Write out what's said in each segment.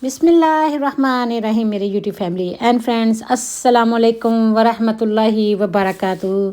बिस्मिल्लाहिर्रहमानिर्रहीम। मेरे YouTube family and friends, अस्सलामुअलैकुम वरहमतुल्लाहि वबरकातुहू।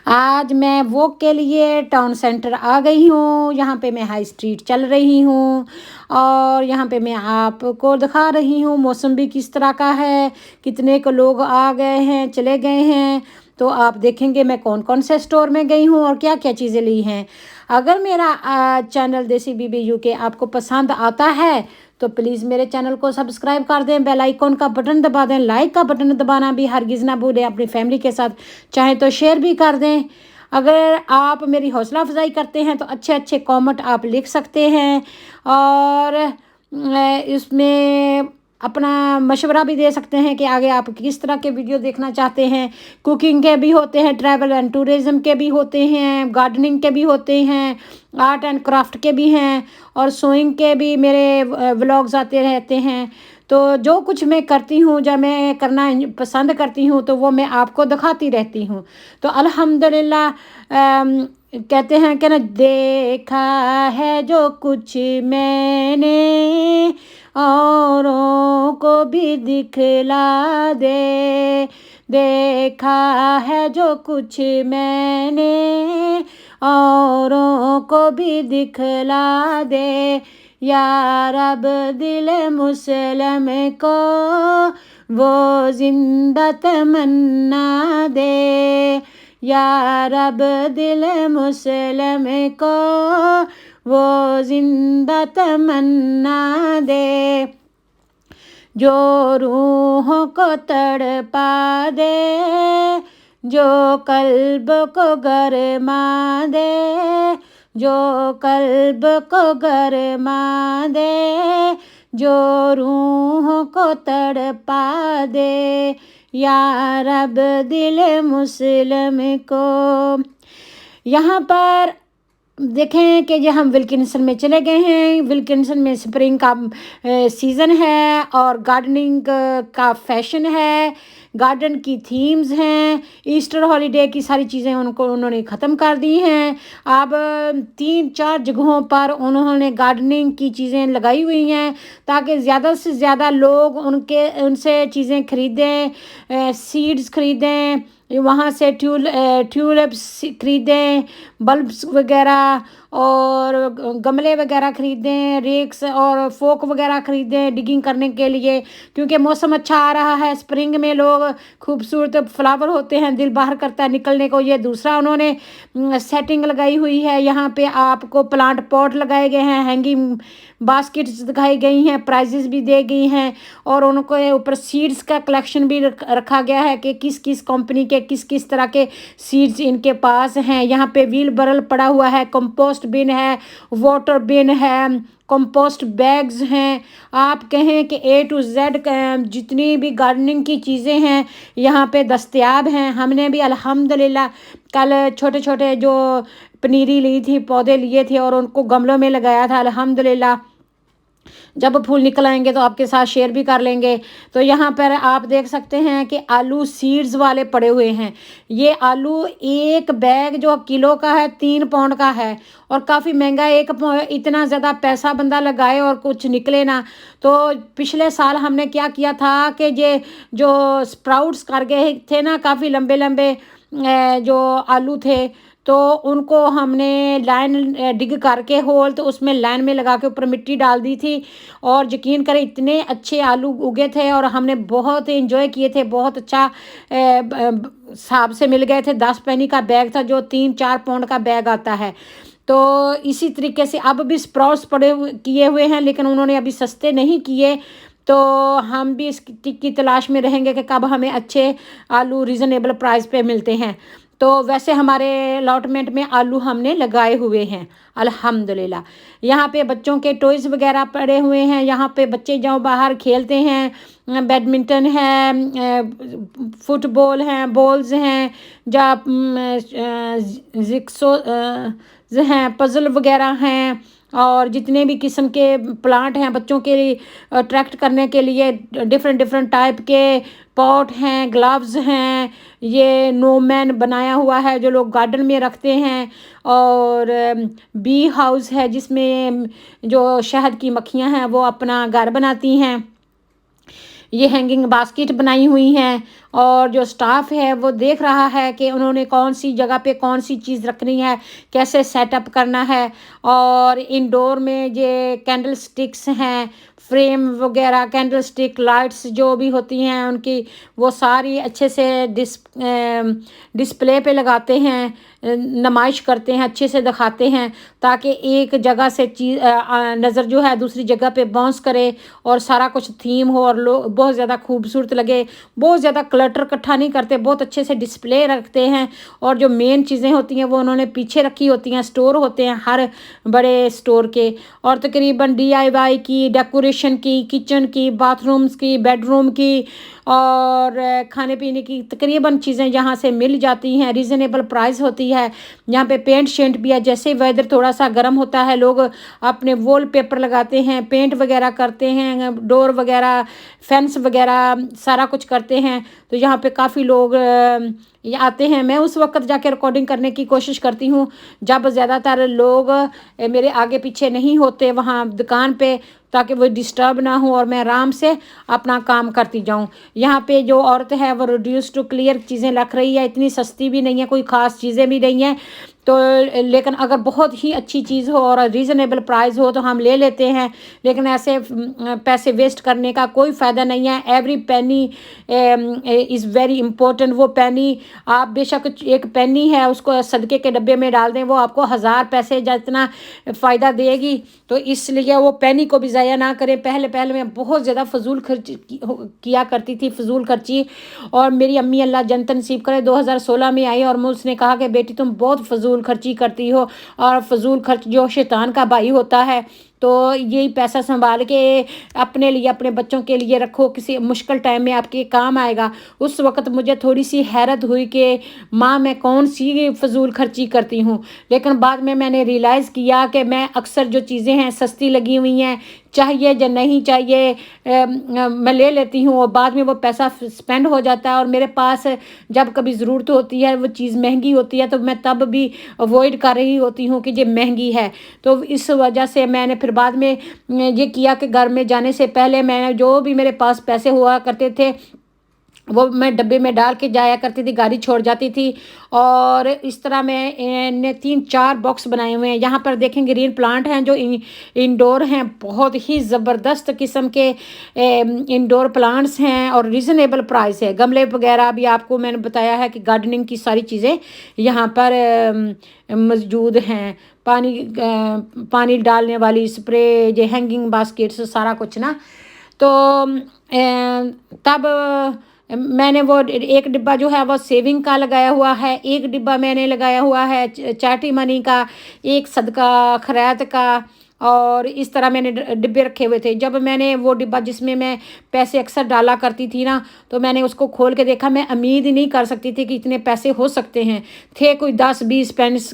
आज मैं वॉक के लिए टाउन सेंटर आ गई हूँ। यहाँ पे मैं हाई स्ट्रीट चल रही हूँ और यहाँ पे मैं आपको दिखा रही हूँ मौसम भी किस तरह का है, कितने को लोग आ गए हैं, चले गए हैं। तो आप देखेंगे मैं कौन कौन से स्टोर में गई हूँ और क्या क्या चीज़ें ली हैं। अगर मेरा चैनल देसी बीबी यूके आपको पसंद आता है तो प्लीज़ मेरे चैनल को सब्सक्राइब कर दें, बेल आइकॉन का बटन दबा दें, लाइक का बटन दबाना भी हरगिज़ ना भूलें। अपनी फैमिली के साथ चाहे तो शेयर भी कर दें। अगर आप मेरी हौसला अफजाई करते हैं तो अच्छे अच्छे कमेंट आप लिख सकते हैं और इसमें अपना मशवरा भी दे सकते हैं कि आगे आप किस तरह के वीडियो देखना चाहते हैं। कुकिंग के भी होते हैं, ट्रैवल एंड टूरिज़म के भी होते हैं, गार्डनिंग के भी होते हैं, आर्ट एंड क्राफ्ट के भी हैं और सोइंग के भी मेरे व्लॉग्स आते रहते हैं। तो जो कुछ मैं करती हूँ, जब मैं करना पसंद करती हूँ तो वो मैं आपको दिखाती रहती हूँ। तो अल्हम्दुलिल्लाह कहते हैं कि ना, देखा है जो कुछ मैंने औरों को भी दिखला दे। देखा है जो कुछ मैंने औरों को भी दिखला दे। या रब दिल मुसलम को वो जिंदा तमन्ना दे। या रब दिल मुसलम को वो जिंदा तमन्ना दे। जो रूहों को तड़पा दे, जो कल्ब को गरमा दे, जो कल्ब को गरमा दे, जो रूहों को तड़पा दे। या रब दिल मुसलम को। यहाँ पर देखें कि हम विल्किंसन में चले गए हैं। विल्किंसन में स्प्रिंग का सीज़न है और गार्डनिंग का फैशन है, गार्डन की थीम्स हैं। ईस्टर हॉलीडे की सारी चीज़ें उन्होंने ख़त्म कर दी हैं। अब 3-4 जगहों पर उन्होंने गार्डनिंग की चीज़ें लगाई हुई हैं ताकि ज़्यादा से ज़्यादा लोग उनसे चीज़ें ख़रीदें, सीड्स ख़रीदें, वहाँ से ट्यूलिप्स ख़रीदें, बल्ब्स वगैरह और गमले वगैरह ख़रीदें, रेक्स और फोक वगैरह ख़रीदें डिगिंग करने के लिए, क्योंकि मौसम अच्छा आ रहा है। स्प्रिंग में लोग खूबसूरत फ्लावर होते हैं, दिल बाहर करता है निकलने को। ये दूसरा उन्होंने सेटिंग लगाई हुई है। यहाँ पे आपको प्लांट पॉट लगाए गए हैं, हैंगिंग बास्केट्स दिखाई गई हैं, प्राइजेस भी दे गई हैं और उनको ऊपर सीड्स का कलेक्शन भी रखा गया है कि किस किस कंपनी के किस किस तरह के सीड्स इनके पास हैं। यहाँ पे व्हील बरल पड़ा हुआ है, कंपोस्ट बिन है, वाटर बिन है, कंपोस्ट बैग्स हैं। आप कहें कि A to Z जितनी भी गार्डनिंग की चीज़ें हैं यहाँ पे दस्तयाब हैं। हमने भी अल्हम्दुलिल्लाह कल छोटे छोटे जो पनीरी ली थी, पौधे लिए थे और उनको गमलों में लगाया था। अल्हम्दुलिल्लाह जब फूल निकल आएंगे तो आपके साथ शेयर भी कर लेंगे। तो यहाँ पर आप देख सकते हैं कि आलू सीड्स वाले पड़े हुए हैं। ये आलू एक बैग जो किलो का है 3 पाउंड का है और काफ़ी महंगा है। इतना ज़्यादा पैसा बंदा लगाए और कुछ निकले ना। तो पिछले साल हमने क्या किया था कि ये जो स्प्राउट्स कर गए थे ना, काफ़ी लंबे लंबे जो आलू थे, तो उनको हमने लाइन डिग करके होल, तो उसमें लाइन में लगा के ऊपर मिट्टी डाल दी थी और यकीन करें इतने अच्छे आलू उगे थे और हमने बहुत एंजॉय किए थे। बहुत अच्छा हिसाब से मिल गए थे। 10 पैनी का बैग था जो 3-4 पाउंड का बैग आता है। तो इसी तरीके से अब भी स्प्राउट्स किए हुए हैं, लेकिन उन्होंने अभी सस्ते नहीं किए। तो हम भी इसकी तलाश में रहेंगे कि कब हमें अच्छे आलू रीज़नेबल प्राइस पे मिलते हैं। तो वैसे हमारे अलॉटमेंट में आलू हमने लगाए हुए हैं अल्हम्दुलिल्लाह। यहाँ पे बच्चों के टॉयज़ वगैरह पड़े हुए हैं। यहाँ पे बच्चे जाओ बाहर खेलते हैं, बैडमिंटन है, फुटबॉल हैं, बॉल्स हैं, जहाँ जिक्सो हैं, पज़ल वगैरह हैं और जितने भी किस्म के प्लांट हैं बच्चों के लिए अट्रैक्ट करने के लिए डिफरेंट डिफरेंट टाइप के पॉट हैं, ग्लव्स हैं। ये नोमैन बनाया हुआ है जो लोग गार्डन में रखते हैं। और बी हाउस है जिसमें जो शहद की मक्खियाँ हैं वो अपना घर बनाती हैं। ये हैंगिंग बास्केट बनाई हुई हैं और जो स्टाफ है वो देख रहा है कि उन्होंने कौन सी जगह पे कौन सी चीज़ रखनी है, कैसे सेटअप करना है। और इंडोर में ये कैंडल स्टिक्स हैं, फ्रेम वगैरह, कैंडल स्टिक, लाइट्स जो भी होती हैं उनकी, वो सारी अच्छे से डिस्प्ले पे लगाते हैं, नुमाइश करते हैं, अच्छे से दिखाते हैं ताकि एक जगह से चीज़ नज़र जो है दूसरी जगह पे बाउंस करे और सारा कुछ थीम हो और लोग बहुत ज़्यादा खूबसूरत लगे। बहुत ज़्यादा क्लटर इकट्ठा नहीं करते, बहुत अच्छे से डिस्प्ले रखते हैं। और जो मेन चीज़ें होती हैं वो उन्होंने पीछे रखी होती हैं, स्टोर होते हैं हर बड़े स्टोर के। और तकरीबन DIY की, डेकोरेशन की, किचन की, बाथरूम्स की, बेडरूम की और खाने पीने की तकरीबन चीज़ें यहाँ से मिल जाती हैं। रीज़नेबल प्राइस होती है। यहाँ पे पेंट शेंट भी है, जैसे वेदर थोड़ा सा गर्म होता है लोग अपने वॉल पेपर लगाते हैं, पेंट वगैरह करते हैं, डोर वगैरह, फेंस वगैरह सारा कुछ करते हैं। तो यहाँ पे काफ़ी लोग ये आते हैं। मैं उस वक्त जाके रिकॉर्डिंग करने की कोशिश करती हूँ जब ज़्यादातर लोग मेरे आगे पीछे नहीं होते वहाँ दुकान पे, ताकि वो डिस्टर्ब ना हो और मैं आराम से अपना काम करती जाऊँ। यहाँ पे जो औरत है वो रिड्यूस टू क्लियर चीज़ें रख रही है, इतनी सस्ती भी नहीं है, कोई ख़ास चीज़ें भी नहीं है। तो लेकिन अगर बहुत ही अच्छी चीज़ हो और रीज़नेबल प्राइस हो तो हम ले लेते हैं, लेकिन ऐसे पैसे वेस्ट करने का कोई फ़ायदा नहीं है। Every penny is very important. वो पेनी आप बेशक एक पेनी है उसको सदके के डब्बे में डाल दें, वो आपको 1000 पैसे जितना फ़ायदा देगी। तो इसलिए वो पेनी को भी ज़ाया ना करें। पहले मैं बहुत ज़्यादा फजूल खर्च किया करती थी, फजूल खर्ची। और मेरी अम्मी अल्लाह जन्नत नसीब करे 2016 में आई और मुझ उसने कहा कि बेटी तुम बहुत फजूल खर्ची करती हो, और फजूल खर्च जो शैतान का भाई होता है। तो यही पैसा संभाल के अपने लिए, अपने बच्चों के लिए रखो, किसी मुश्किल टाइम में आपके काम आएगा। उस वक़्त मुझे थोड़ी सी हैरत हुई कि माँ मैं कौन सी फजूल खर्ची करती हूँ, लेकिन बाद में मैंने रियलाइज़ किया कि मैं अक्सर जो चीज़ें हैं सस्ती लगी हुई हैं, चाहिए या नहीं चाहिए मैं ले लेती हूँ और बाद में वो पैसा स्पेंड हो जाता है। और मेरे पास जब कभी ज़रूरत होती है, वो चीज़ महंगी होती है, तो मैं तब भी अवॉइड कर रही होती हूँ कि ये महंगी है। तो इस वजह से मैंने फिर बाद में ये किया कि घर में जाने से पहले मैंने जो भी मेरे पास पैसे हुआ करते थे वो मैं डब्बे में डाल के जाया करती थी, गाड़ी छोड़ जाती थी। और इस तरह मैंने 3-4 बॉक्स बनाए हुए हैं। यहाँ पर देखें ग्रीन प्लांट हैं जो इंडोर हैं, बहुत ही ज़बरदस्त किस्म के इंडोर प्लांट्स हैं और रीज़नेबल प्राइस है। गमले वगैरह भी आपको मैंने बताया है कि गार्डनिंग की सारी चीज़ें यहाँ पर मौजूद हैं। पानी डालने वाली स्प्रे, ये हैंगिंग बास्केट्स, सारा कुछ ना। तो तब मैंने वो एक डिब्बा जो है वो सेविंग का लगाया हुआ है, एक डिब्बा मैंने लगाया हुआ है चैरिटी मनी का, एक सदका खैरात का, और इस तरह मैंने डिब्बे रखे हुए थे। जब मैंने वो डिब्बा जिसमें मैं पैसे अक्सर डाला करती थी ना, तो मैंने उसको खोल के देखा, मैं उम्मीद ही नहीं कर सकती थी कि इतने पैसे हो सकते हैं। थे कोई 10-20 पेंस,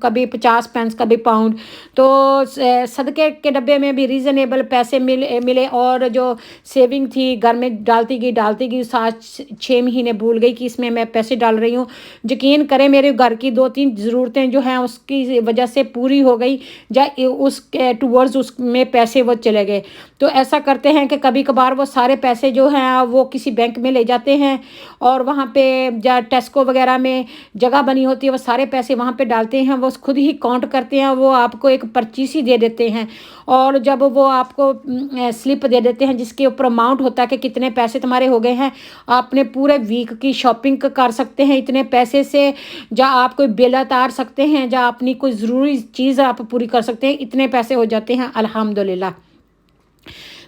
कभी 50 पेंस, कभी पाउंड। तो सदके के डब्बे में भी रीज़नेबल पैसे मिले और जो सेविंग थी घर में डालती गई 7-6 महीने भूल गई कि इसमें मैं पैसे डाल रही हूँ। यकीन करें मेरे घर की 2-3 ज़रूरतें जो हैं उसकी वजह से पूरी हो गई, या उस टूवर्ड्स उसमें पैसे वो चले गए। तो ऐसा करते हैं कि कभी कभार वो सारे पैसे जो हैं वो किसी बैंक में ले जाते हैं और वहाँ पे या टेस्को वगैरह में जगह बनी होती है, वो सारे पैसे वहाँ पे डालते हैं। वो खुद ही काउंट करते हैं, वो आपको एक पर्ची सी दे देते हैं और जब वो आपको स्लिप दे देते हैं जिसके ऊपर अमाउंट होता है कि कितने पैसे तुम्हारे हो गए हैं, आपने पूरे वीक की शॉपिंग कर सकते हैं इतने पैसे से, या आप कोई बिल उतार सकते हैं, या अपनी कोई ज़रूरी चीज़ आप पूरी कर सकते हैं, इतने पैसे हो जाते हैं अल्हम्दुलिल्लाह।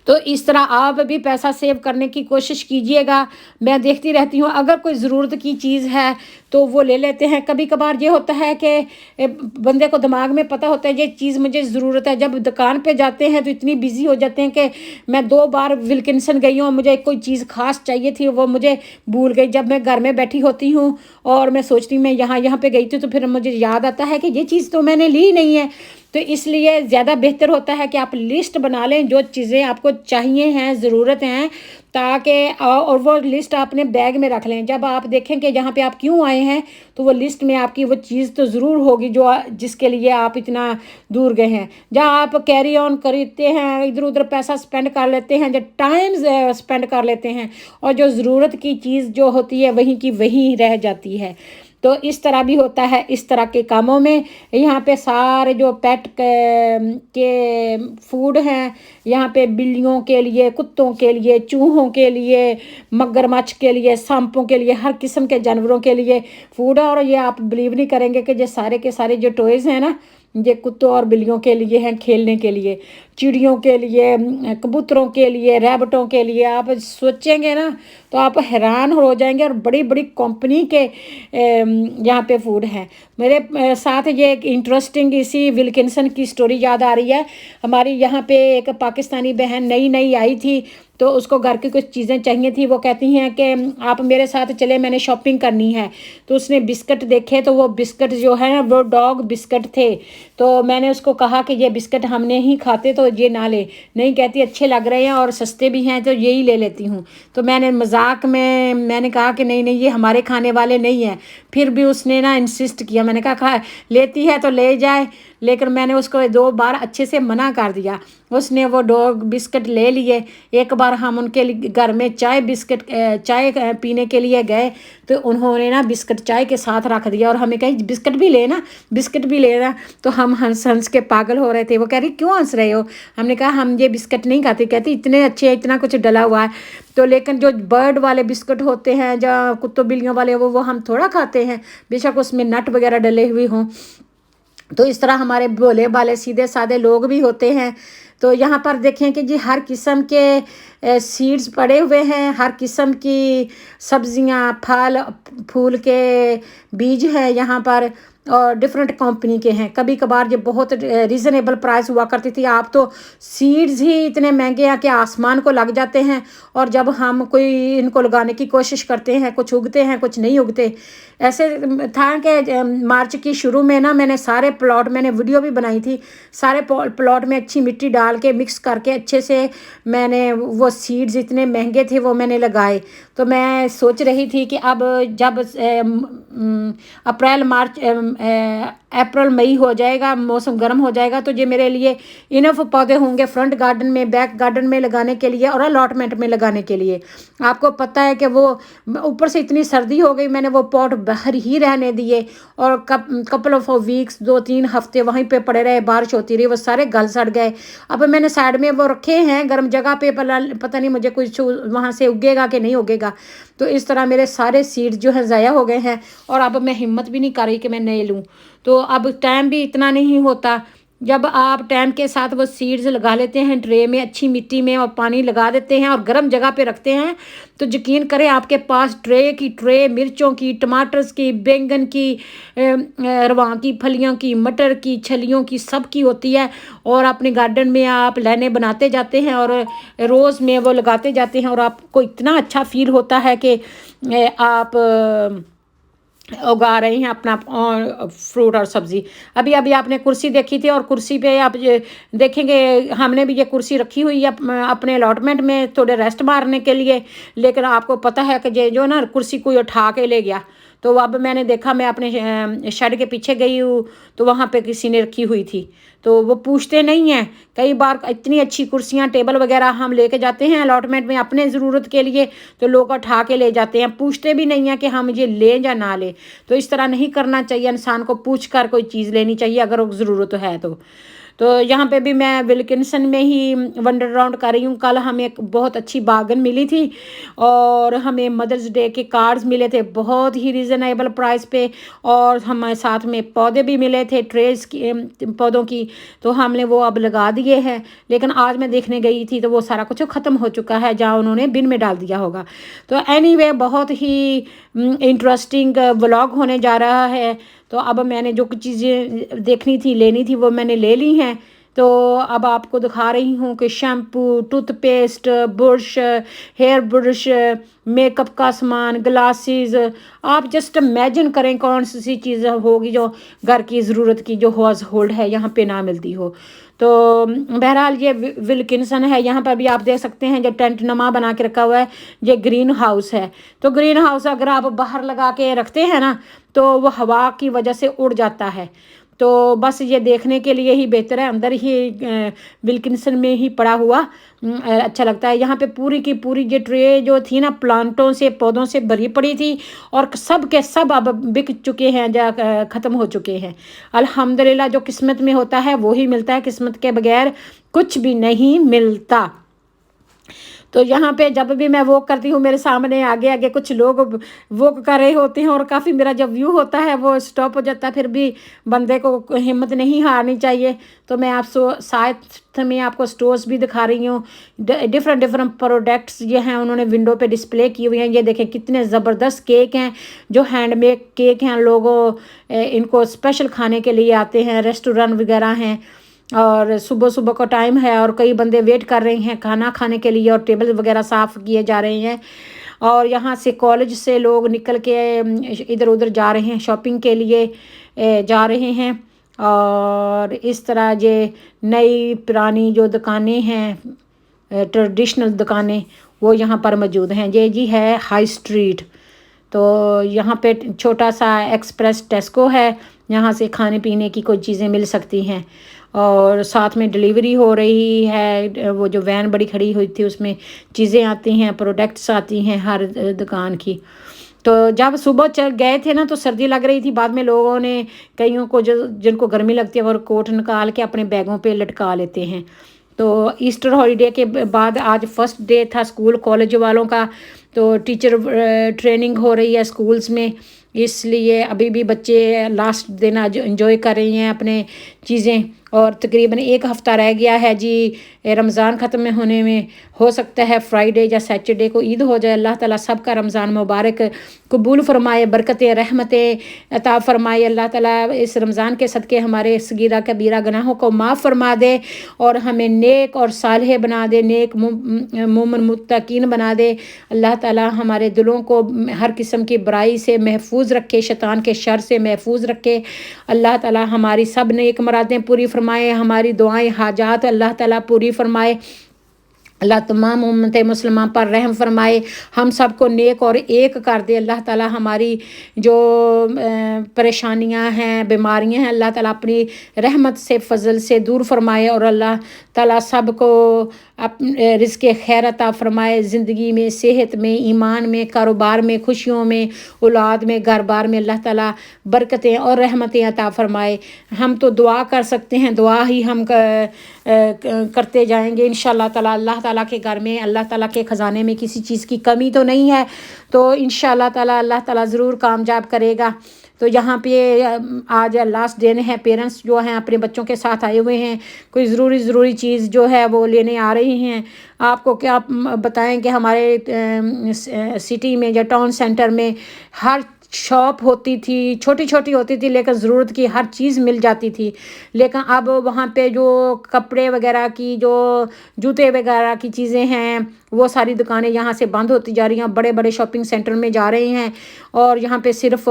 तो इस तरह आप भी पैसा सेव करने की कोशिश कीजिएगा। मैं देखती रहती हूँ अगर कोई ज़रूरत की चीज़ है तो वो ले लेते हैं। कभी कभार ये होता है कि बंदे को दिमाग में पता होता है ये चीज़ मुझे ज़रूरत है, जब दुकान पे जाते हैं तो इतनी बिजी हो जाते हैं कि मैं 2 बार विल्किंसन गई हूँ, मुझे कोई चीज़ ख़ास चाहिए थी वो मुझे भूल गई। जब मैं घर में बैठी होती हूँ और मैं सोचती हूँ मैं यहाँ पे गई थी, तो फिर मुझे याद आता है कि ये चीज़ तो मैंने ली नहीं है। تو اس لیے زیادہ بہتر ہوتا ہے کہ آپ لسٹ بنا لیں جو چیزیں آپ کو چاہیے ہیں، ضرورت ہیں، تاکہ اور وہ لسٹ آپ نے بیگ میں رکھ لیں. جب آپ دیکھیں کہ جہاں پہ آپ کیوں آئے ہیں تو وہ لسٹ میں آپ کی وہ چیز تو ضرور ہوگی جو جس کے لیے آپ اتنا دور گئے ہیں. جہاں آپ کیری آن کرتے ہیں، ادھر ادھر پیسہ اسپینڈ کر لیتے ہیں، جو ٹائم اسپینڈ کر لیتے ہیں، اور جو ضرورت کی چیز جو ہوتی ہے وہیں کی وہیں رہ جاتی ہے. تو اس طرح بھی ہوتا ہے اس طرح کے کاموں میں. یہاں پہ سارے جو پیٹ کے فوڈ ہیں، یہاں پہ بلیوں کے لیے، کتوں کے لیے، چوہوں کے لیے، مگرمچھ کے لیے، سانپوں کے لیے، ہر قسم کے جانوروں کے لیے فوڈ ہے. اور یہ آپ بلیو نہیں کریں گے کہ یہ سارے کے سارے جو ٹوائز ہیں نا، یہ کتوں اور بلیوں کے لیے ہیں، کھیلنے کے لیے، چڑیوں کے لیے، کبوتروں کے لیے، ریبٹوں کے لیے. آپ سوچیں گے نا تو آپ حیران ہو جائیں گے. اور بڑی بڑی کمپنی کے یہاں پہ فوڈ ہیں. میرے ساتھ یہ ایک انٹرسٹنگ اسی ولکنسن کی سٹوری یاد آ رہی ہے. ہماری یہاں پہ ایک پاکستانی بہن نئی آئی تھی، تو اس کو گھر کی کچھ چیزیں چاہیے تھی. وہ کہتی ہیں کہ آپ میرے ساتھ چلے، میں نے شاپنگ کرنی ہے. تو اس نے بسکٹ دیکھے، تو وہ بسکٹ جو ہے نا وہ ڈاگ بسکٹ تھے. تو میں نے اس کو کہا کہ یہ بسکٹ ہم نے ہی کھاتے تو یہ نہ لے. نہیں، کہتی اچھے لگ رہے ہیں اور سستے بھی ہیں تو یہی لے لیتی ہوں. تو میں نے مذاق میں نے کہا کہ نہیں یہ ہمارے کھانے والے نہیں ہیں. پھر بھی اس نے نا انسسٹ کیا. میں نے کہا لیتی ہے تو لے جائے، لیکن میں نے اس کو 2 بار اچھے سے منع کر دیا. اس نے وہ ڈاگ بسکٹ لے لیے. ایک بار ہم ان کے گھر میں چائے پینے کے لیے گئے، تو انہوں نے نا بسکٹ چائے کے ساتھ رکھ دیا، اور ہمیں کہی بسکٹ بھی لینا. تو ہم ہنس کے پاگل ہو رہے تھے. وہ کہہ رہی کیوں ہنس رہے ہو؟ ہم نے کہا ہم یہ بسکٹ نہیں کھاتے. کہتی اتنے اچھے ہیں، اتنا کچھ ڈلا ہوا ہے. تو لیکن جو برڈ والے بسکٹ ہوتے ہیں، جو کتوں بلیوں والے، وہ ہم تھوڑا کھاتے ہیں، بے شک اس میں نٹ وغیرہ ڈلے ہوئے ہوں. تو اس طرح ہمارے بھولے بالے سیدھے سادے لوگ بھی ہوتے ہیں. تو یہاں پر دیکھیں کہ جی ہر قسم کے سیڈز پڑے ہوئے ہیں، ہر قسم کی سبزیاں، پھل پھول کے بیج ہیں یہاں پر، اور ڈفرینٹ کمپنی کے ہیں. کبھی کبھار یہ بہت ریزنیبل پرائس ہوا کرتی تھی. آپ تو سیڈز ہی اتنے مہنگے ہیں کہ آسمان کو لگ جاتے ہیں، اور جب ہم کوئی ان کو لگانے کی کوشش کرتے ہیں، کچھ اگتے ہیں کچھ نہیں اگتے. ایسے تھا کہ مارچ کی شروع میں نا میں نے سارے پلاٹ، میں نے ویڈیو بھی بنائی تھی، سارے پلاٹ میں اچھی مٹی ڈال کے مکس کر کے اچھے سے میں نے وہ سیڈز اتنے مہنگے تھے وہ میں نے لگائے. تو میں سوچ رہی تھی کہ اب جب اپریل مئی ہو جائے گا، موسم گرم ہو جائے گا، تو یہ میرے لیے انف پودے ہوں گے فرنٹ گارڈن میں، بیک گارڈن میں لگانے کے لیے، اور الاٹمنٹ میں لگانے کے لیے. آپ کو پتہ ہے کہ وہ اوپر سے اتنی سردی ہو گئی، میں نے وہ پاٹ باہر ہی رہنے دیے، اور کپل آف ویکس 2-3 ہفتے وہیں پہ پڑے رہے، بارش ہوتی رہی، وہ سارے گل سڑ گئے. اب میں نے سائڈ میں وہ رکھے ہیں گرم جگہ پہ، پتہ نہیں مجھے کچھ وہاں سے اگے گا کہ نہیں اگے گا. تو اس طرح میرے سارے سیڈ جو ہیں ضائع ہو گئے ہیں، اور اب میں ہمت بھی نہیں کر رہی کہ میں نئے لوں. تو اب ٹائم بھی اتنا نہیں ہوتا. جب آپ ٹائم کے ساتھ وہ سیڈز لگا لیتے ہیں ٹرے میں، اچھی مٹی میں، اور پانی لگا دیتے ہیں اور گرم جگہ پہ رکھتے ہیں، تو یقین کریں آپ کے پاس ٹرے کی ٹرے مرچوں کی، ٹماٹرز کی، بینگن کی، رواں کی پھلیوں کی، مٹر کی چھلیوں کی، سب کی ہوتی ہے. اور اپنے گارڈن میں آپ لائنیں بناتے جاتے ہیں اور روز میں وہ لگاتے جاتے ہیں، اور آپ کو اتنا اچھا فیل ہوتا ہے کہ آپ اگا رہے ہیں اپنا فروٹ اور سبزی. ابھی آپ نے کرسی دیکھی تھی، اور کرسی پہ آپ دیکھیں گے ہم نے بھی یہ کرسی رکھی ہوئی ہے اپنے الاٹمنٹ میں تھوڑے ریسٹ مارنے کے لیے. لیکن آپ کو پتہ ہے کہ یہ جو نا کرسی کوئی اٹھا کے لے گیا. تو اب میں نے دیکھا، میں اپنے شیڈ کے پیچھے گئی ہوں تو وہاں پہ کسی نے رکھی ہوئی تھی. تو وہ پوچھتے نہیں ہیں. کئی بار اتنی اچھی کرسیاں ٹیبل وغیرہ ہم لے کے جاتے ہیں الاٹمنٹ میں اپنے ضرورت کے لیے، تو لوگ اٹھا کے لے جاتے ہیں، پوچھتے بھی نہیں ہیں کہ ہم یہ لیں یا نہ لیں. تو اس طرح نہیں کرنا چاہیے، انسان کو پوچھ کر کوئی چیز لینی چاہیے اگر وہ ضرورت ہے تو. تو یہاں پہ بھی میں ولکنسن میں ہی ونڈر راؤنڈ کر رہی ہوں. کل ہمیں ایک بہت اچھی باغن ملی تھی، اور ہمیں مدرز ڈے کے کارڈز ملے تھے بہت ہی ریزنیبل پرائس پہ، اور ہمارے ساتھ میں پودے بھی ملے تھے ٹریز کی پودوں کی. تو ہم نے وہ اب لگا دیے ہیں. لیکن آج میں دیکھنے گئی تھی تو وہ سارا کچھ ختم ہو چکا ہے، جہاں انہوں نے بن میں ڈال دیا ہوگا. تو اینی وے بہت ہی انٹرسٹنگ ولاگ ہونے جا رہا ہے. تو اب میں نے جو کچھ چیزیں دیکھنی تھی لینی تھی وہ میں نے لے لی ہیں. तो अब आपको दिखा रही हूँ कि shampoo, toothpaste, brush, hair brush, makeup का सामान, ग्लासेस, आप जस्ट इमेजिन करें कौन सी चीज़ होगी जो घर की ज़रूरत की जो हाउस होल्ड है यहाँ पे ना मिलती हो। तो बहरहाल ये विल्किंसन है, यहाँ पर भी आप देख सकते हैं जो टेंट नमा बना के रखा हुआ है, ये ग्रीन हाउस है। तो ग्रीन हाउस अगर आप बाहर लगा के रखते हैं ना तो वो हवा की वजह से उड़ जाता है। तो बस ये देखने के लिए ही बेहतर है, अंदर ही विल्किंसन में ही पड़ा हुआ अच्छा लगता है। यहाँ पे पूरी की पूरी ये ट्रे जो थी ना प्लांटों से, पौधों से भरी पड़ी थी और सब के सब अब बिक चुके हैं, ख़त्म हो चुके हैं। अल्हम्दुलिल्लाह, जो किस्मत में होता है वो ही मिलता है, किस्मत के बगैर कुछ भी नहीं मिलता। तो यहाँ पे जब भी मैं वॉक करती हूँ मेरे सामने आगे आगे कुछ लोग वॉक कर रहे होते हैं और काफ़ी मेरा जब व्यू होता है वो स्टॉप हो जाता है, फिर भी बंदे को हिम्मत नहीं हारनी चाहिए। तो मैं आप साथ में आपको स्टोर्स भी दिखा रही हूँ, डिफरेंट प्रोडक्ट्स ये हैं उन्होंने विंडो पे डिस्प्ले किए हुए हैं। ये देखें कितने ज़बरदस्त केक हैं, जो हैंडमेड केक हैं, लोगों इनको स्पेशल खाने के लिए आते हैं, रेस्टोरेंट वगैरह हैं और सुबह सुबह का टाइम है और कई बंदे वेट कर रहे हैं खाना खाने के लिए और टेबल वगैरह साफ़ किए जा रहे हैं। और यहाँ से कॉलेज से लोग निकल के इधर उधर जा रहे हैं, शॉपिंग के लिए जा रहे हैं। और इस तरह ये नई पुरानी जो दुकानें हैं, ट्रेडिशनल दुकानें, वो यहाँ पर मौजूद हैं। ये जी है हाई स्ट्रीट। तो यहाँ पे छोटा सा एक्सप्रेस टेस्को है, यहाँ से खाने पीने की कोई चीज़ें मिल सकती हैं और साथ में डिलीवरी हो रही है। वो जो वैन बड़ी खड़ी हुई थी उसमें चीज़ें आती हैं, प्रोडक्ट्स आती हैं हर दुकान की। तो जब सुबह चल गए थे ना तो सर्दी लग रही थी, बाद में लोगों ने कईयों को जो जिनको गर्मी लगती है वो कोट निकाल के अपने बैगों पे लटका लेते हैं। तो ईस्टर हॉलीडे के बाद आज फर्स्ट डे था स्कूल कॉलेज वालों का, तो टीचर ट्रेनिंग हो रही है स्कूल्स में, इसलिए अभी भी बच्चे लास्ट दिन आज एंजॉय कर रही हैं अपने चीज़ें। और तकरीबन एक हफ़्ता रह गया है जी रमज़ान ख़त्म होने में। हो सकता है फ्राइडे या सैटरडे को ईद हो जाए। अल्लाह ताला सबका रमज़ान मुबारक कबूल फरमाए, बरकतें रहमतें अता फरमाए। अल्लाह ताला इस रमज़ान के सदक़े हमारे सगीरा कबीरा गुनाहों को माफ़ फरमा दे और हमें नेक और सालेह बना दे, नेक मोमिन मुत्तकीन बना दे। अल्लाह ताला हमारे दिलों को हर किस्म की बुराई से महफूज रखे, शैतान के शर से महफूज रखे। अल्लाह ताला हमारी सब नेक मुरादें पूरी फरमाए, हमारी दुआएं हाजात अल्लाह ताला पूरी फरमाए। अल्लाह तमाम उम्मत मुसलमान पर रहम फरमाए, हम सब को नेक और एक कर दे। अल्लाह ताला हमारी जो परेशानियां हैं, बीमारियां हैं, अल्लाह ताला अपनी रहमत से फ़ज़ल से दूर फरमाए और अल्लाह ताला सब को रिज़्क़ खैर अता फरमाए। ज़िंदगी में, सेहत में, ईमान में, कारोबार में, खुशियों में, औलाद में, घर बार में अल्लाह ताला बरकतें और रहमतें अता फरमाए। हम तो दुआ कर सकते हैं, दुआ ही हम करते जाएंगे इंशाअल्लाह ताला। अल्लाह ताला के घर में, अल्लाह ताला के ख़जाने में किसी चीज़ की कमी तो नहीं है, तो इंशाअल्लाह ताला अल्लाह ताला ज़रूर कामयाब करेगा। तो यहाँ पे आज लास्ट डे है, पेरेंट्स जो हैं अपने बच्चों के साथ आए हुए हैं, कोई ज़रूरी चीज़ जो है वो लेने आ रही हैं। आपको क्या बताएं कि हमारे सिटी में या टाउन सेंटर में हर शॉप होती थी, छोटी छोटी होती थी लेकिन ज़रूरत की हर चीज़ मिल जाती थी। लेकिन अब वहाँ पे जो कपड़े वगैरह की, जो जूते वगैरह की चीज़ें हैं, वो सारी दुकानें यहाँ से बंद होती जा रही हैं, बड़े बड़े शॉपिंग सेंटर में जा रहे हैं। और यहाँ पे सिर्फ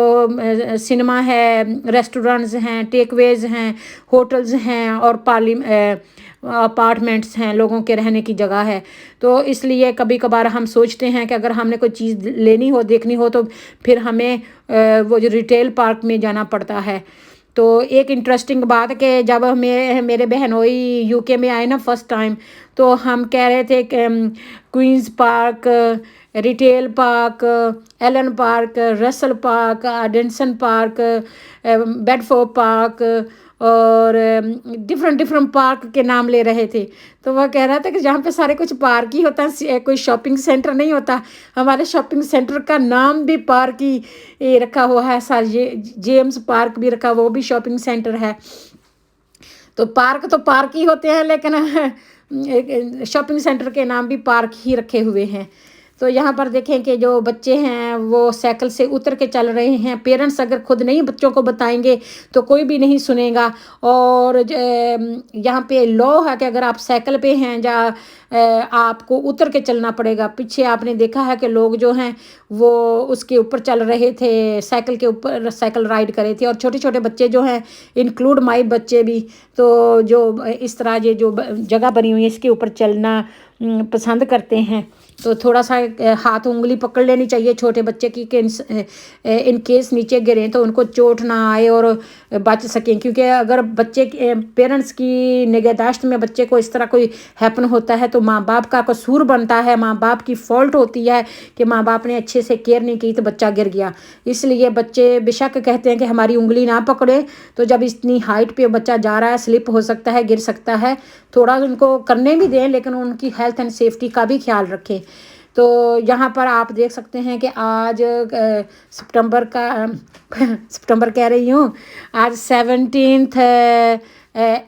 सिनेमा है, रेस्टोरेंट्स हैं, टेकवेज़ हैं, होटल्स हैं और अपार्टमेंट्स हैं, लोगों के रहने की जगह है। तो इसलिए कभी कभार हम सोचते हैं कि अगर हमने कोई चीज़ लेनी हो, देखनी हो, तो फिर हमें वो जो रिटेल पार्क में जाना पड़ता है। तो एक इंटरेस्टिंग बात कि जब मेरे बहनोई यूके में आए ना फर्स्ट टाइम, तो हम कह रहे थे कि Queens Park, Retail Park, Allen Park, Russell Park, आर्डेंसन पार्क, बेडफोर्ड पार्क और डिफरेंट पार्क के नाम ले रहे थे। तो वह कह रहा था कि जहाँ पे सारे कुछ पार्क ही होता है, कोई शॉपिंग सेंटर नहीं होता। हमारे शॉपिंग सेंटर का नाम भी पार्क ही रखा हुआ है, जेम्स पार्क भी रखा, वो भी शॉपिंग सेंटर है। तो पार्क ही होते हैं, लेकिन शॉपिंग सेंटर के नाम भी पार्क ही रखे हुए हैं। تو یہاں پر دیکھیں کہ جو بچے ہیں وہ سائیکل سے اتر کے چل رہے ہیں. پیرنٹس اگر خود نہیں بچوں کو بتائیں گے تو کوئی بھی نہیں سنے گا. اور یہاں پہ لا ہے کہ اگر آپ سائیکل پہ ہیں یا آپ کو اتر کے چلنا پڑے گا. پیچھے آپ نے دیکھا ہے کہ لوگ جو ہیں وہ اس کے اوپر چل رہے تھے, سائیکل کے اوپر سائیکل رائڈ کرے تھے, اور چھوٹے چھوٹے بچے جو ہیں انکلوڈ مائی بچے بھی, تو جو اس طرح یہ جو جگہ بنی ہوئی ہے اس کے اوپر چلنا پسند کرتے ہیں. تو تھوڑا سا ہاتھ انگلی پکڑ لینی چاہیے چھوٹے بچے کی کہ ان کیس نیچے گریں تو ان کو چوٹ نہ آئے اور بچ سکیں. کیونکہ اگر بچے پیرنٹس کی نگہداشت میں بچے کو اس طرح کوئی ہیپن ہوتا ہے تو ماں باپ کا قصور بنتا ہے, ماں باپ کی فالٹ ہوتی ہے کہ ماں باپ نے اچھے سے کیئر نہیں کی تو بچہ گر گیا. اس لیے بچے بے شک کہتے ہیں کہ ہماری انگلی نہ پکڑے, تو جب اتنی ہائٹ پہ بچہ جا رہا ہے سلپ ہو سکتا ہے, گر سکتا ہے. تھوڑا ان کو کرنے بھی دیں لیکن ان کی ہیلتھ اینڈ سیفٹی کا بھی خیال رکھیں. تو یہاں پر آپ دیکھ سکتے ہیں کہ آج سپٹمبر کہہ رہی ہوں, آج 17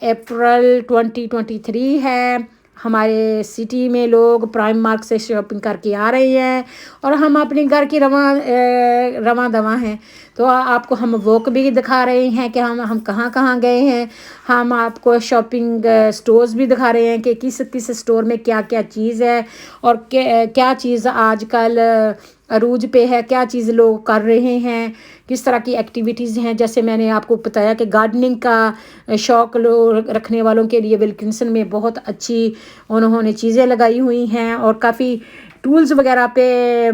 اپریل 2023 ہے. ہمارے سٹی میں لوگ پرائم مارک سے شاپنگ کر کے آ رہے ہیں اور ہم اپنے گھر کی رواں دواں ہیں. تو آپ کو ہم واک بھی دکھا رہے ہیں کہ ہم کہاں کہاں گئے ہیں. ہم آپ کو شاپنگ سٹورز بھی دکھا رہے ہیں کہ کس کس سٹور میں کیا کیا چیز ہے اور کیا چیز آج کل عروج پہ ہے, کیا چیز لوگ کر رہے ہیں, کس طرح کی ایکٹیویٹیز ہیں. جیسے میں نے آپ کو بتایا کہ گارڈننگ کا شوق رکھنے والوں کے لیے ولکنسن میں بہت اچھی انہوں نے چیزیں لگائی ہوئی ہیں اور کافی ٹولز وغیرہ پہ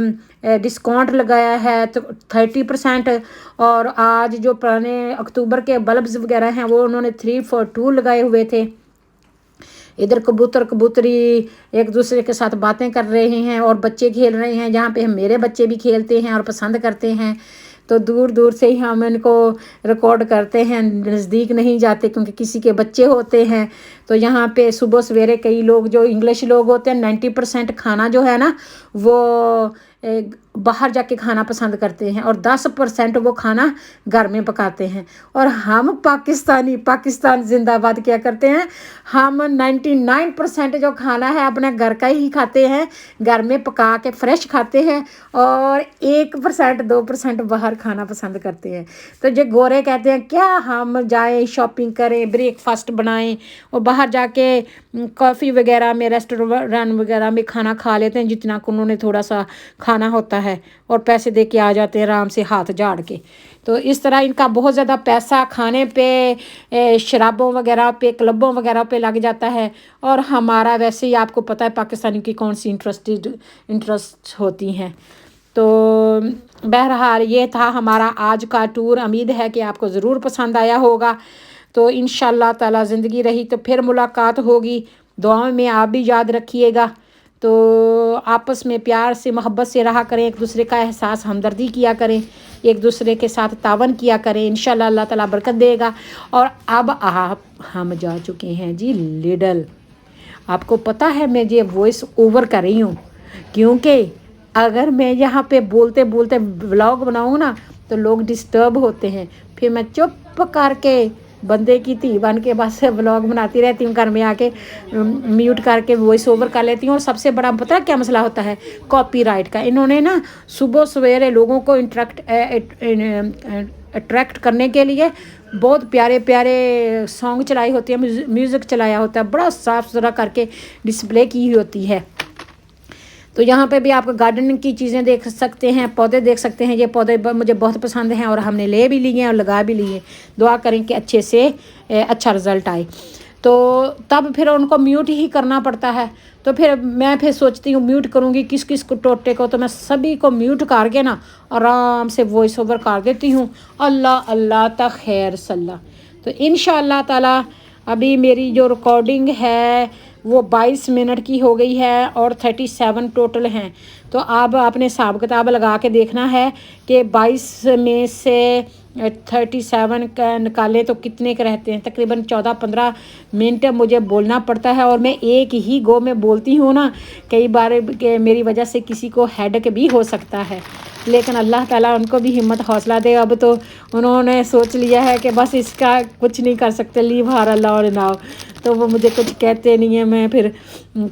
ڈسکاؤنٹ لگایا ہے 30%. اور آج جو پرانے اکتوبر کے بلبز وغیرہ ہیں وہ انہوں نے 3 for 2 لگائے ہوئے تھے. ادھر کبوتری ایک دوسرے کے ساتھ باتیں کر رہے ہیں اور بچے کھیل رہے ہیں, جہاں پہ میرے بچے بھی کھیلتے ہیں اور پسند کرتے ہیں. تو دور دور سے ہی ہم ان کو ریکارڈ کرتے ہیں, نزدیک نہیں جاتے کیونکہ کسی کے بچے ہوتے ہیں. تو یہاں پہ صبح سویرے کئی لوگ جو انگلش لوگ ہوتے ہیں 90% کھانا جو ہے نا وہ باہر جا کے کھانا پسند کرتے ہیں اور 10% وہ کھانا گھر میں پکاتے ہیں. اور ہم پاکستان زندہ باد کیا کرتے ہیں, ہم 99% جو کھانا ہے اپنے گھر کا ہی کھاتے ہیں, گھر میں پکا کے فریش کھاتے ہیں, اور 1% 2% باہر کھانا پسند کرتے ہیں. تو جو گورے کہتے ہیں کیا ہم جائیں شاپنگ کریں, بریک فاسٹ بنائیں اور باہر جا کے کافی وغیرہ میں ریسٹورینٹ وغیرہ میں کھانا کھا لیتے ہیں جتنا کہ انہوں نے تھوڑا سا کھانا ہوتا ہے, اور پیسے دے کے آ جاتے ہیں آرام سے ہاتھ جھاڑ کے. تو اس طرح ان کا بہت زیادہ پیسہ کھانے پہ, شرابوں وغیرہ پہ, کلبوں وغیرہ پہ لگ جاتا ہے. اور ہمارا ویسے ہی آپ کو پتہ ہے پاکستانی کی کون سی انٹرسٹ ہوتی ہیں. تو بہرحال یہ تھا ہمارا آج کا ٹور. امید ہے کہ آپ کو ضرور پسند آیا ہوگا. تو انشاءاللہ تعالی زندگی رہی تو پھر ملاقات ہوگی. دعاؤں میں آپ بھی یاد رکھیے گا. تو آپس میں پیار سے محبت سے رہا کریں, ایک دوسرے کا احساس ہمدردی کیا کریں, ایک دوسرے کے ساتھ تعاون کیا کریں. انشاءاللہ اللہ تعالیٰ برکت دے گا. اور اب ہم جا چکے ہیں جی لیڈل. آپ کو پتہ ہے میں یہ وائس اوور کر رہی ہوں کیونکہ اگر میں یہاں پہ بولتے بولتے ولاگ بناؤں نا تو لوگ ڈسٹرب ہوتے ہیں. پھر میں چپ کر کے بندے کی تھی بن کے بس ولاگ بناتی رہتی ہوں, گھر میں آ کے میوٹ کر کے وائس اوور کر لیتی ہوں. اور سب سے بڑا پتہ کیا مسئلہ ہوتا ہے, کاپی رائٹ کا. انہوں نے نا صبح سویرے لوگوں کو اٹریکٹ کرنے کے لیے بہت پیارے پیارے سانگ چلائے ہوتے ہیں, میوزک چلایا ہوتا ہے, بڑا صاف ستھرا کر کے ڈسپلے کی ہوتی ہے. تو یہاں پہ بھی آپ گارڈننگ کی چیزیں دیکھ سکتے ہیں, پودے دیکھ سکتے ہیں. یہ پودے مجھے بہت پسند ہیں اور ہم نے لے بھی لیے ہیں اور لگا بھی لیے. دعا کریں کہ اچھے سے اچھا رزلٹ آئے. تو تب پھر ان کو میوٹ ہی کرنا پڑتا ہے. تو پھر میں سوچتی ہوں میوٹ کروں گی کس کس کو ٹوٹے کو, تو میں سبھی کو میوٹ کر کے نا آرام سے وائس اوور کر دیتی ہوں. اللہ تا خیر صلاح. تو انشاءاللہ تعالی ابھی میری جو ریکارڈنگ ہے وہ 22 منٹ کی ہو گئی ہے اور 37 ٹوٹل ہیں. تو اب آپ نے حساب کتاب لگا کے دیکھنا ہے کہ 22 میں سے 37 کا نکالے تو کتنے کے رہتے ہیں. تقریباً 14-15 منٹ مجھے بولنا پڑتا ہے, اور میں ایک ہی گو میں بولتی ہوں نا, کئی بار کہ میری وجہ سے کسی کو ہیڈک بھی ہو سکتا ہے. लेकिन अल्लाह ताला उनको भी हिम्मत हौसला दे। अब तो उन्होंने सोच लिया है कि बस इसका कुछ नहीं कर सकते, लीव हर अल्लाह और नाउ। तो वो मुझे कुछ कहते नहीं है, मैं फिर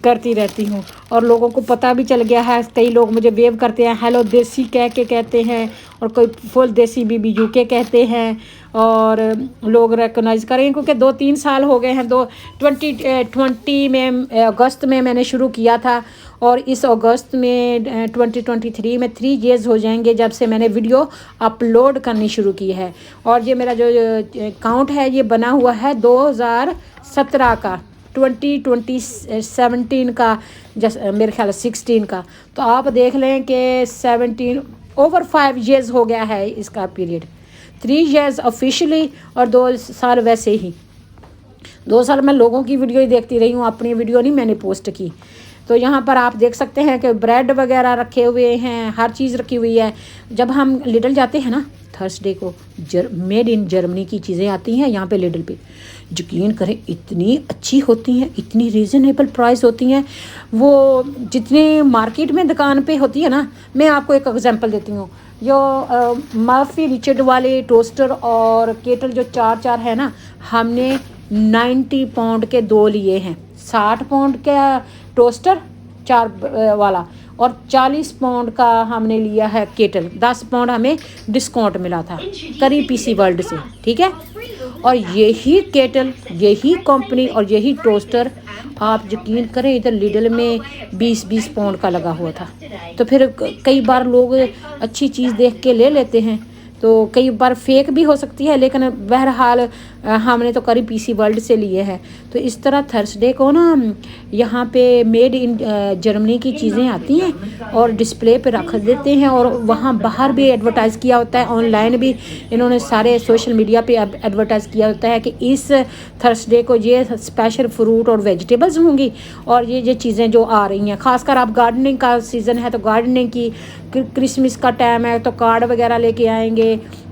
करती रहती हूँ। और लोगों को पता भी चल गया है, कई लोग मुझे वेव करते हैं, हेलो देसी कह के कहते हैं, और कोई फुल देसी बीबी यूके कहते हैं, और लोग रिकॉग्नाइज़ करेंगे क्योंकि 2-3 साल हो गए हैं। 2020 में अगस्त में मैंने शुरू किया था, और इस अगस्त में 2023 में 3 ईयर्स हो जाएंगे जब से मैंने वीडियो अपलोड करनी शुरू की है। और ये मेरा जो अकाउंट है ये बना हुआ है 2017 का, 2017 का, मेरे ख्याल 16 का। तो आप देख लें कि 17 ओवर 5 ईयर्स हो गया है इसका पीरियड। 3 ईयर्स ऑफिशियली और 2 साल वैसे ही। 2 साल मैं लोगों की वीडियो ही देखती रही हूँ, अपनी वीडियो नहीं मैंने पोस्ट की। तो यहाँ पर आप देख सकते हैं कि ब्रेड वगैरह रखे हुए हैं, हर चीज़ रखी हुई है। जब हम लिडल जाते हैं ना थर्सडे को, मेड इन जर्मनी की चीज़ें आती हैं यहाँ पे लिडल पे, यकीन करें इतनी अच्छी होती हैं, इतनी रीज़नेबल प्राइस होती हैं। वो जितने मार्केट में दुकान पे होती है ना, मैं आपको एक एग्जांपल देती हूँ। जो मर्फी रिचर्ड वाले टोस्टर और केटल जो 4 है ना, हमने 90 पाउंड के 2 लिए हैं। 60 पाउंड का टोस्टर 4 वाला, और 40 पाउंड का हमने लिया है केटल। 10 पाउंड हमें डिस्काउंट मिला था करी पीसी वर्ल्ड से, ठीक है। और यही केटल, यही कंपनी और यही टोस्टर आप यकीन करें इधर लिडल में 20-20 पाउंड का लगा हुआ था। तो फिर कई बार लोग अच्छी चीज़ देख के ले लेते हैं, तो कई बार फेक भी हो सकती है, लेकिन बहरहाल हमने तो करी पीसी वर्ल्ड से लिए हैं। तो इस तरह थर्सडे को ना यहाँ पे मेड इन जर्मनी की चीज़ें आती हैं और डिस्प्ले पे रख देते हैं, और वहाँ बाहर भी एडवर्टाइज़ किया होता है, ऑनलाइन भी इन्होंने सारे सोशल मीडिया पे एडवर्टाइज़ किया होता है कि इस थर्सडे को ये स्पेशल फ्रूट और वेजिटेबल्स होंगी, और ये चीज़ें जो आ रही हैं। ख़ासकर आप गार्डनिंग का सीज़न है तो गार्डनिंग की, क्रिसमस का टाइम है तो कार्ड वगैरह लेके आएंगे,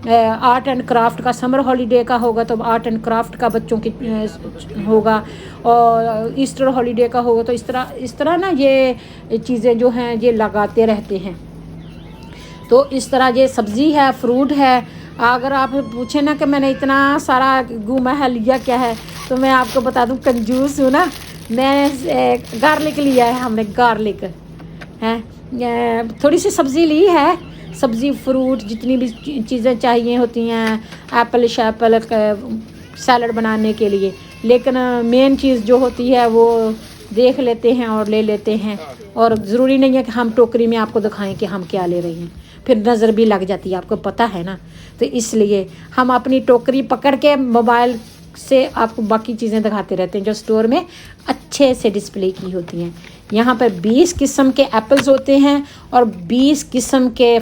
आर्ट एंड क्राफ्ट का समर हॉलीडे का होगा तो आर्ट एंड क्राफ्ट का बच्चों की होगा, और ईस्टर हॉलीडे का होगा। तो इस तरह ना ये चीज़ें जो हैं ये लगाते रहते हैं। तो इस तरह ये सब्ज़ी है, फ्रूट है। अगर आप पूछें ना कि मैंने इतना सारा घूमा है, लिया क्या है, तो मैं आपको बता दूं, कंजूस हूँ ना। मैं गार्लिक लिया है, हमने गार्लिक है, थोड़ी सी सब्ज़ी ली है, सब्ज़ी फ्रूट जितनी भी चीज़ें चाहिए होती हैं, एप्पल शैपल सैलड बनाने के लिए। लेकिन मेन चीज़ जो होती है वो देख लेते हैं और ले लेते हैं, और ज़रूरी नहीं है कि हम टोकरी में आपको दिखाएं कि हम क्या ले रहे हैं, फिर नज़र भी लग जाती है, आपको पता है ना। तो इसलिए हम अपनी टोकरी पकड़ के मोबाइल से आपको बाकी चीज़ें दिखाते रहते हैं जो स्टोर में अच्छे से डिस्प्ले की होती हैं। यहाँ पर 20 किस्म के एप्पल्स होते हैं और 20 किस्म के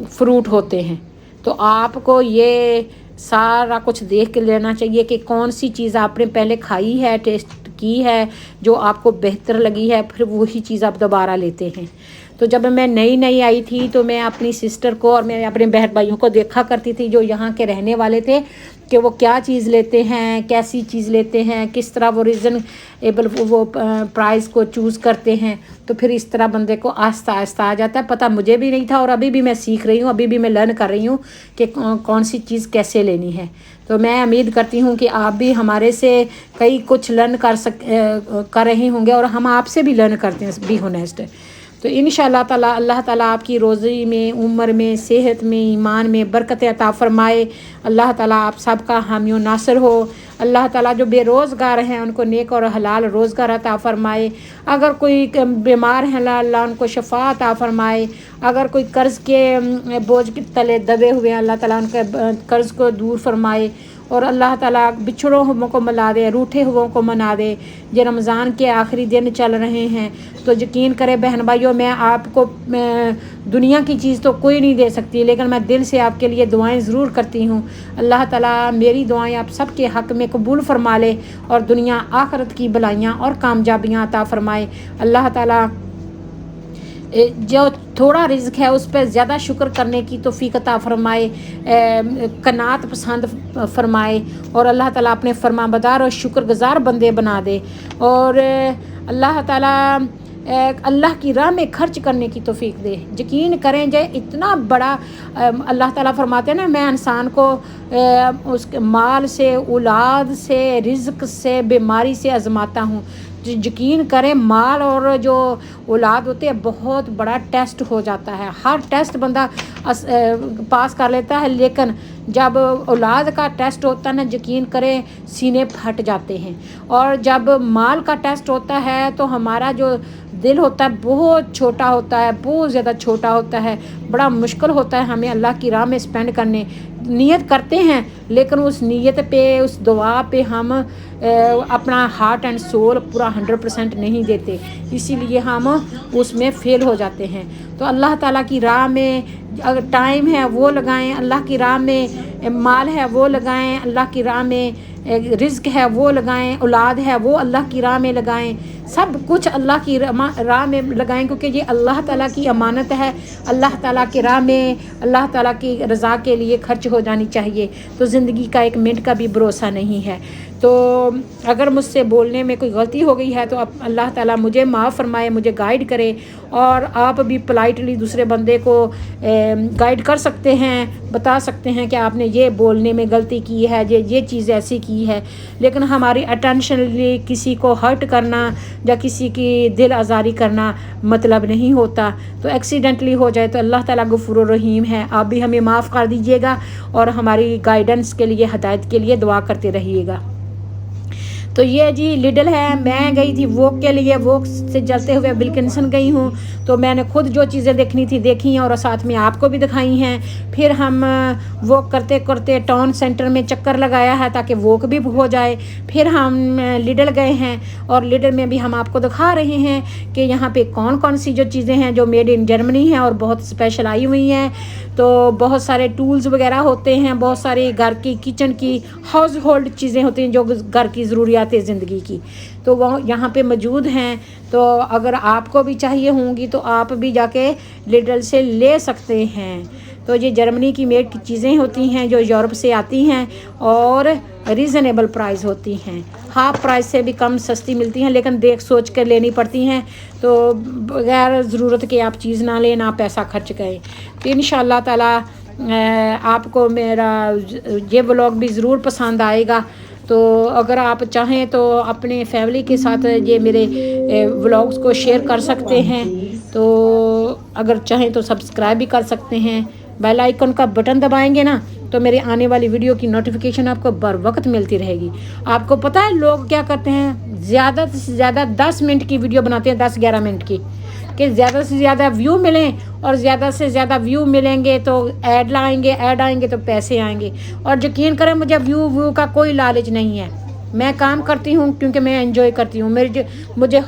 फ्रूट होते हैं। तो आपको ये सारा कुछ देख के लेना चाहिए कि कौन सी चीज़ आपने पहले खाई है, टेस्ट की है, जो आपको बेहतर लगी है, फिर वही चीज़ आप दोबारा लेते हैं। तो जब मैं नई आई थी तो मैं अपनी सिस्टर को और मैं अपने बहन भाइयों को देखा करती थी जो यहाँ के रहने वाले थे कि वो क्या चीज़ लेते हैं, कैसी चीज़ लेते हैं, किस तरह वो रीज़नेबल वो प्राइस को चूज़ करते हैं। तो फिर इस तरह बंदे को आस्ता आस्ता आ जाता है। पता मुझे भी नहीं था, और अभी भी मैं सीख रही हूँ, अभी भी मैं लर्न कर रही हूँ कि कौन सी चीज़ कैसे लेनी है। तो मैं उम्मीद करती हूँ कि आप भी हमारे से कई कुछ लर्न कर रहे होंगे, और हम आपसे भी लर्न करते हैं, बी होनेस्ट। तो इंशाअल्लाह ताला अल्लाह ताला आपकी रोज़ी में, उम्र में, सेहत में, ईमान में बरकत अता फ़रमाए। अल्लाह ताला आप सबका हामी व नासिर हो। अल्लाह ताला जो बेरोज़गार हैं उनको नेक और हलाल रोज़गार अता फ़रमाए। अगर कोई बीमार हैं अल्लाह उनको शफ़ा अता फ़रमाए। अगर कोई कर्ज़ के बोझ के तले दबे हुए हैं अल्लाह ताला उनके कर्ज़ को दूर फ़रमाए, और अल्लाह ताला बिछड़ों हुओं को मिला दे, रूठे हुओं को मना दे। ये रमज़ान के आखिरी दिन चल रहे हैं, तो यकीन करें बहन भाइयों, मैं आपको दुनिया की चीज़ तो कोई नहीं दे सकती, लेकिन मैं दिल से आपके लिए दुआएं ज़रूर करती हूँ। अल्लाह ताला मेरी दुआएं आप सबके हक़ में कबूल फ़रमा ले, और दुनिया आखिरत की भलाइयाँ और कामयाबियाँ अता फ़रमाए। अल्लाह ताला जो थोड़ा रिज़्क़ है उस पर ज़्यादा शुक्र करने की तौफ़ीक़ अता फ़रमाए, कनात पसंद फ़रमाए, और अल्लाह ताला अपने फरमाबरदार और शुक्रगुज़ार बंदे बना दे। और अल्लाह ताला اللہ کی راہ میں خرچ کرنے کی توفیق دے۔ یقین کریں جو اتنا بڑا اللہ تعالیٰ فرماتے ہیں نا، میں انسان کو اس کے مال سے، اولاد سے، رزق سے، بیماری سے آزماتا ہوں۔ یقین کریں مال اور جو اولاد ہوتے ہیں بہت بڑا ٹیسٹ ہو جاتا ہے، ہر ٹیسٹ بندہ پاس کر لیتا ہے، لیکن جب اولاد کا ٹیسٹ ہوتا ہے نا، یقین کریں سینے پھٹ جاتے ہیں۔ اور جب مال کا ٹیسٹ ہوتا ہے تو ہمارا جو دل ہوتا ہے بہت چھوٹا ہوتا ہے، بہت زیادہ چھوٹا ہوتا ہے، بڑا مشکل ہوتا ہے ہمیں اللہ کی راہ میں اسپینڈ کرنے۔ نیت کرتے ہیں لیکن اس نیت پہ، اس دعا پہ ہم اپنا ہارٹ اینڈ سول پورا 100% نہیں دیتے، اسی لیے ہم اس میں فیل ہو جاتے ہیں۔ تو اللہ تعالیٰ کی راہ میں اگر ٹائم ہے وہ لگائیں، اللہ کی راہ میں مال ہے وہ لگائیں، اللہ کی راہ میں رزق ہے وہ لگائیں، اولاد ہے وہ اللہ کی راہ میں لگائیں، سب کچھ اللہ کی راہ میں لگائیں، کیونکہ یہ اللہ تعالیٰ کی امانت ہے۔ اللہ تعالیٰ کی راہ میں اللہ تعالیٰ کی رضا کے لیے خرچ ہو جانی چاہیے، تو زندگی کا ایک منٹ کا بھی بھروسہ نہیں ہے۔ تو اگر مجھ سے بولنے میں کوئی غلطی ہو گئی ہے تو اللہ تعالیٰ مجھے معاف فرمائے، مجھے گائیڈ کرے، اور آپ بھی پلائٹلی دوسرے بندے کو گائیڈ کر سکتے ہیں، بتا سکتے ہیں کہ آپ نے یہ بولنے میں غلطی کی ہے، یہ چیز ایسی کی ہے۔ لیکن ہماری اٹینشنلی کسی کو ہرٹ کرنا یا کسی کی دل آزاری کرنا مطلب نہیں ہوتا، تو ایکسیڈنٹلی ہو جائے تو اللہ تعالیٰ غفور الرحیم ہے، آپ بھی ہمیں معاف کر دیجیے گا، اور ہماری گائیڈنس کے لیے، ہدایت کے لیے دعا کرتے رہیے گا۔ تو یہ جی لڈل ہے، میں گئی تھی ووک کے لیے، ووک سے چلتے ہوئے ولکنسن گئی ہوں، تو میں نے خود جو چیزیں دیکھنی تھی دیکھی ہیں، اور ساتھ میں آپ کو بھی دکھائی ہیں۔ پھر ہم ووک کرتے کرتے ٹاؤن سینٹر میں چکر لگایا ہے تاکہ ووک بھی ہو جائے۔ پھر ہم لڈل گئے ہیں، اور لڈل میں بھی ہم آپ کو دکھا رہے ہیں کہ یہاں پہ کون کون سی جو چیزیں ہیں جو میڈ ان جرمنی ہیں اور بہت اسپیشل آئی ہوئی ہیں۔ تو بہت سارے ٹولز وغیرہ ہوتے ہیں، بہت ساری گھر کی کچن کی ہاؤس ہولڈ چیزیں ہوتی ہیں جو گھر کی ضروریات زندگی کی، تو وہ یہاں پہ موجود ہیں۔ تو اگر آپ کو بھی چاہیے ہوں گی تو آپ بھی جا کے لڈل سے لے سکتے ہیں۔ تو یہ جرمنی کی میڈ کی چیزیں ہوتی ہیں جو یورپ سے آتی ہیں، اور ریزنیبل پرائز ہوتی ہیں، ہاف پرائز سے بھی کم سستی ملتی ہیں، لیکن دیکھ سوچ کر لینی پڑتی ہیں، تو بغیر ضرورت کے آپ چیز نہ لیں، نہ پیسہ خرچ کریں۔ تو انشاءاللہ تعالیٰ آپ کو میرا یہ ولاگ بھی ضرور پسند آئے گا۔ تو اگر آپ چاہیں تو اپنے فیملی کے ساتھ یہ میرے ولاگز کو شیئر کر سکتے ہیں، تو اگر چاہیں تو سبسکرائب بھی کر سکتے ہیں، بیل آئیکن کا بٹن دبائیں گے نا تو میرے آنے والی ویڈیو کی نوٹیفیکیشن آپ کو بر وقت ملتی رہے گی۔ آپ کو پتہ ہے لوگ کیا کرتے ہیں، زیادہ سے زیادہ 10 منٹ کی ویڈیو بناتے ہیں، 10-11 منٹ کی، کہ زیادہ سے زیادہ ویو ملیں، اور زیادہ سے زیادہ ویو ملیں گے تو ایڈ آئیں گے تو پیسے آئیں گے۔ اور یقین کریں مجھے ویو کا کوئی لالچ نہیں ہے، میں کام کرتی ہوں کیونکہ میں انجوائے کرتی ہوں، مجھے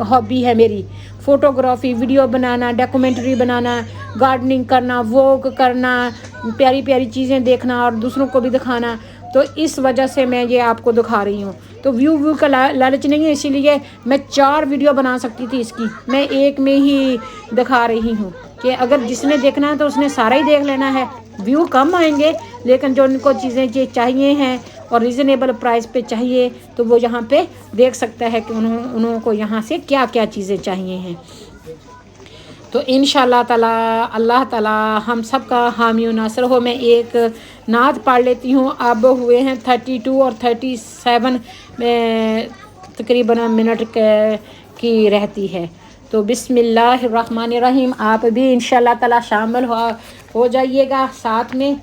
ہابی ہے میری فوٹوگرافی، ویڈیو بنانا، ڈاکومنٹری بنانا، گارڈننگ کرنا، واک کرنا، پیاری پیاری چیزیں دیکھنا اور دوسروں کو بھی دکھانا، تو اس وجہ سے میں یہ آپ کو دکھا رہی ہوں۔ تو ویو کا لالچ نہیں ہے، اسی لیے میں 4 ویڈیو بنا سکتی تھی اس کی، میں ایک میں ہی دکھا رہی ہوں کہ اگر جس نے دیکھنا ہے تو اس نے سارا ہی دیکھ لینا ہے۔ ویو کم آئیں گے لیکن جو ان کو چیزیں چاہیے ہیں اور ریزنیبل پرائز پہ چاہیے تو وہ یہاں پہ دیکھ سکتا ہے کہ انہوں کو یہاں سے کیا کیا چیزیں چاہیے ہیں۔ تو انشاءاللہ تعالیٰ اللہ تعالیٰ ہم سب کا حامی و ناصر ہو۔ میں ایک نعت پڑھ لیتی ہوں، اب ہوئے ہیں 32 اور 37 تقریباً منٹ کی رہتی ہے۔ تو بسم اللہ الرحمن الرحیم، آپ بھی انشاءاللہ تعالیٰ شامل ہو جائیے گا ساتھ میں۔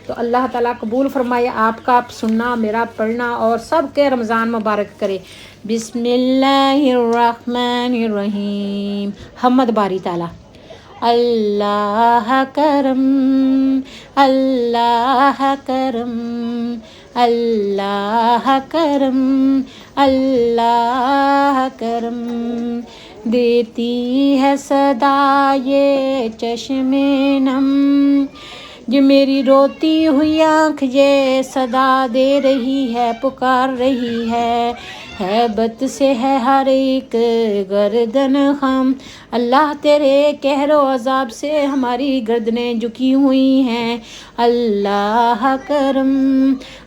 تو اللہ تعالیٰ قبول فرمائے آپ کا سننا، میرا پڑھنا، اور سب کے رمضان مبارک کرے۔ بسم اللہ الرحمن الرحیم، حمد باری تعالیٰ۔ اللہ کرم، اللہ کرم، اللہ کرم، اللہ کرم، دیتی ہے صدا یہ چشم نم، جو میری روتی ہوئی آنکھ یہ صدا دے رہی ہے، پکار رہی ہے ہیبت سے ہے ہر ایک گردن خم، اللہ تیرے قہر و عذاب سے ہماری گردنیں جھکی ہوئی ہیں، اللہ کرم،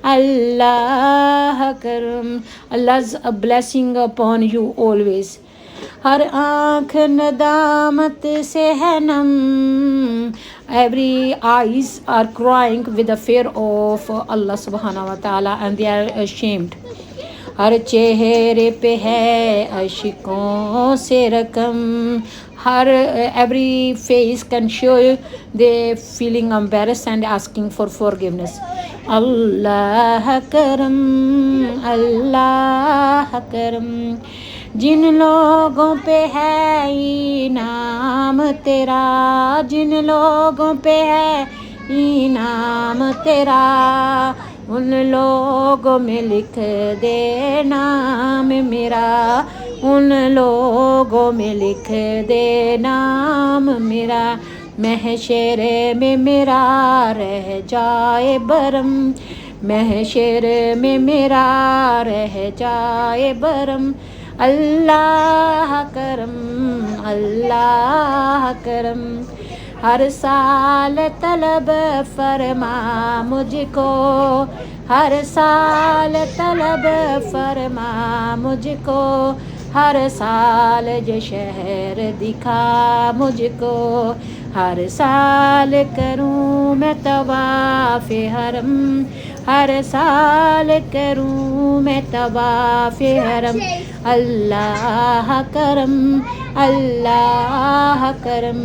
اللہ کرم، Allah's blessing upon you always۔ ہر آنکھ ندامت سے ہے نم. Every eyes are crying with the fear of Allah subhanahu wa ta'ala and they are ashamed. ہر چہرے پہ ہے اشکوں سے رقم. ہر every face can show they feeling embarrassed and asking for forgiveness. اللہ کرم اللہ کرم. جن لوگوں پہ ہے انعام تیرا, جن لوگوں پہ ہے انعام تیرا, ان لوگوں میں لکھ دے نام میرا, ان لوگوں میں لکھ دے نام میرا. محشر میں میرا رہ جائے برم, محشر میں میرا رہ جائے برم. اللہ کرم اللہ کرم. ہر سال طلب فرما مجھ کو, ہر سال طلب فرما مجھ کو, ہر سال جو شہر دکھا مجھ کو, ہر سال کروں میں طواف حرم, ہر سال کروں میں طواف حرم. اللہ کرم اللہ کرم.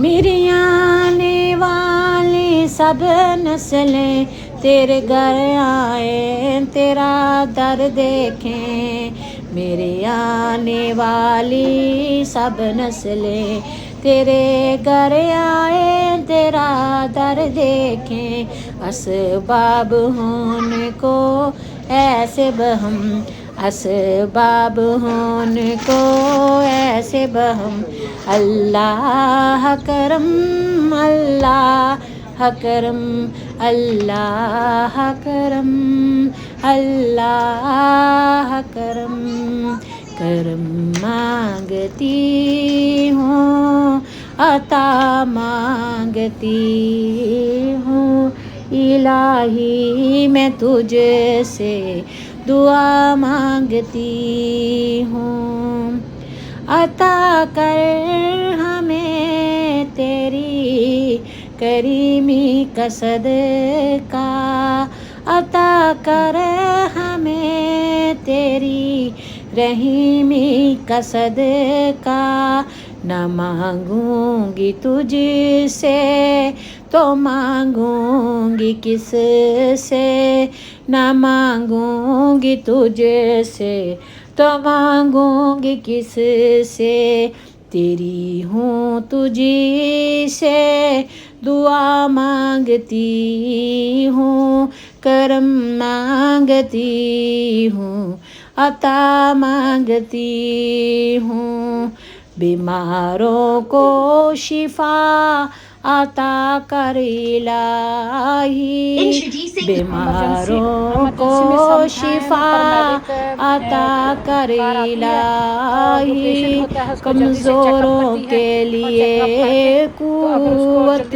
میری آنے والی سب نسلیں تیرے گھر آئیں تیرا در دیکھیں. میرے آنے والی سب نسلیں تیرے گھر آئیں تیرا در دیکھیں. اسباب ہونے کو ایسے بہم, اسباب ہونے کو ایسے بہم. اللہ کرم اللہ کرم اللہ کرم اللہ کرم. کرم مانگتی ہوں عطا مانگتی ہوں, الہی میں تجھ سے دعا مانگتی ہوں. عطا کر ہمیں تیری کریمی کا صدقہ, عطا کر ہمیں تیری رحیمی کا صدقہ. نہ مانگوں گی تجھ سے تو مانگوں گی کس سے, نہ مانگوں گی تجھ سے تو مانگوں گی کس سے. تیری ہوں تجھی سے دعا مانگتی ہوں, کرم مانگتی ہوں عطا مانگتی ہوں. بیماروں کو شفا عطا کر الہی, بیماروں کو شفا عطا کر الہی. کمزوروں کے لیے قوت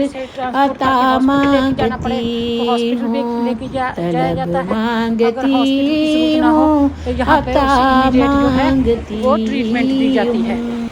عطا مانگتی ہوں, طلب مانگتی ہوں عطا مانگتی ہوں.